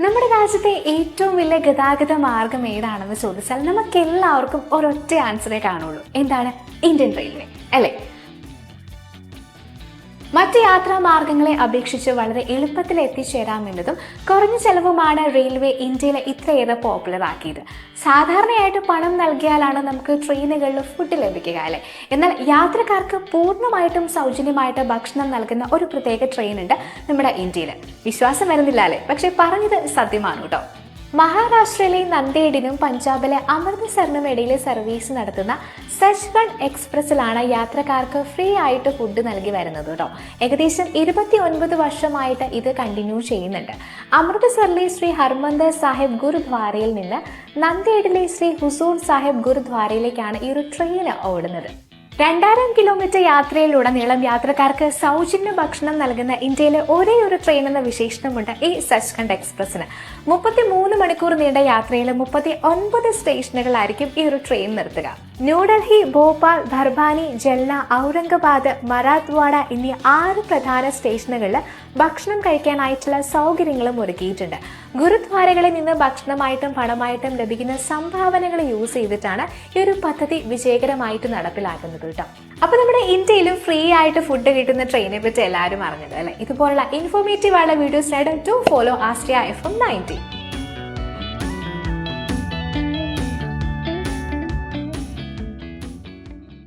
നമ്മുടെ രാജ്യത്തെ ഏറ്റവും വലിയ ഗതാഗത മാർഗം ഏതാണെന്ന് ചോദിച്ചാൽ നമുക്ക് എല്ലാവർക്കും ഒരൊറ്റ ആൻസറേ കാണുള്ളൂ. എന്താണ്? ഇന്ത്യൻ റെയിൽവേ അല്ലേ? മറ്റ് യാത്രാ മാർഗങ്ങളെ അപേക്ഷിച്ച് വളരെ എളുപ്പത്തിൽ എത്തിച്ചേരാമെന്നതും കുറഞ്ഞ ചെലവുമാണ് റെയിൽവേ ഇന്ത്യയിലെ ഇത്രയേറെ പോപ്പുലർ ആക്കിയത്. സാധാരണയായിട്ട് പണം നൽകിയാലാണ് നമുക്ക് ട്രെയിനുകളിൽ ഫുഡ് ലഭിക്കുക അല്ലേ? എന്നാൽ യാത്രക്കാർക്ക് പൂർണ്ണമായിട്ടും സൗജന്യമായിട്ട് ഭക്ഷണം നൽകുന്ന ഒരു പ്രത്യേക ട്രെയിൻ ഉണ്ട് നമ്മുടെ ഇന്ത്യയിൽ. വിശ്വാസം വരുന്നില്ല അല്ലേ? പക്ഷെ പറഞ്ഞത് സത്യമാണ് കേട്ടോ. മഹാരാഷ്ട്രയിലെ നന്ദേഡിനും പഞ്ചാബിലെ അമൃത്സറിനും ഇടയിൽ സർവീസ് നടത്തുന്ന സച്ച്ഖണ്ഡ് എക്സ്പ്രസ്സിലാണ് യാത്രക്കാർക്ക് ഫ്രീ ആയിട്ട് ഫുഡ് നൽകി വരുന്നത് കേട്ടോ. ഏകദേശം 29 വർഷമായിട്ട് ഇത് കണ്ടിന്യൂ ചെയ്യുന്നുണ്ട്. അമൃത്സറിലെ ശ്രീ ഹർമന്ദർ സാഹിബ് ഗുരുദ്വാരയിൽ നിന്ന് നന്ദേഡിലെ ശ്രീ ഹുസൂർ സാഹിബ് ഗുരുദ്വാരയിലേക്കാണ് ഈ ഒരു ട്രെയിൻ ഓടുന്നത്. 2000 കിലോമീറ്റർ യാത്രയിലുടനീളം യാത്രക്കാർക്ക് സൗജന്യ ഭക്ഷണം നൽകുന്ന ഇന്ത്യയിലെ ഒരേ ഒരു ട്രെയിൻ എന്ന വിശേഷണമുണ്ട് ഈ സച്ച്ഖണ്ഡ് എക്സ്പ്രസ്സിന്. 33 മണിക്കൂർ നീണ്ട യാത്രയിൽ 39 സ്റ്റേഷനുകളായിരിക്കും ഈ ഒരു ട്രെയിൻ നിർത്തുക. ന്യൂഡൽഹി, ഭോപ്പാൽ, ധർബാനി, ജൽന, ഔറംഗാബാദ്, മറാത്ത്വാഡ എന്നീ 6 പ്രധാന സ്റ്റേഷനുകളിൽ ഭക്ഷണം കഴിക്കാനായിട്ടുള്ള സൗകര്യങ്ങളും ഒരുക്കിയിട്ടുണ്ട്. ഗുരുദ്വാരകളിൽ നിന്ന് ഭക്ഷണമായിട്ടും പണമായിട്ടും ലഭിക്കുന്ന സംഭാവനകൾ യൂസ് ചെയ്തിട്ടാണ് ഈ ഒരു പദ്ധതി വിജയകരമായിട്ട് നടപ്പിലാക്കുന്നത് കേട്ടോ. അപ്പൊ നമ്മുടെ ഇന്ത്യയിലും ഫ്രീ ആയിട്ട് ഫുഡ് കിട്ടുന്ന ട്രെയിനെ പറ്റി എല്ലാവരും അറിഞ്ഞത് അല്ലെ? ഇതുപോലുള്ള ഇൻഫോർമേറ്റീവ് ആയുള്ള വീഡിയോസിനായിട്ട് ടു ഫോളോ ആസ്ട്രിയ FM 90.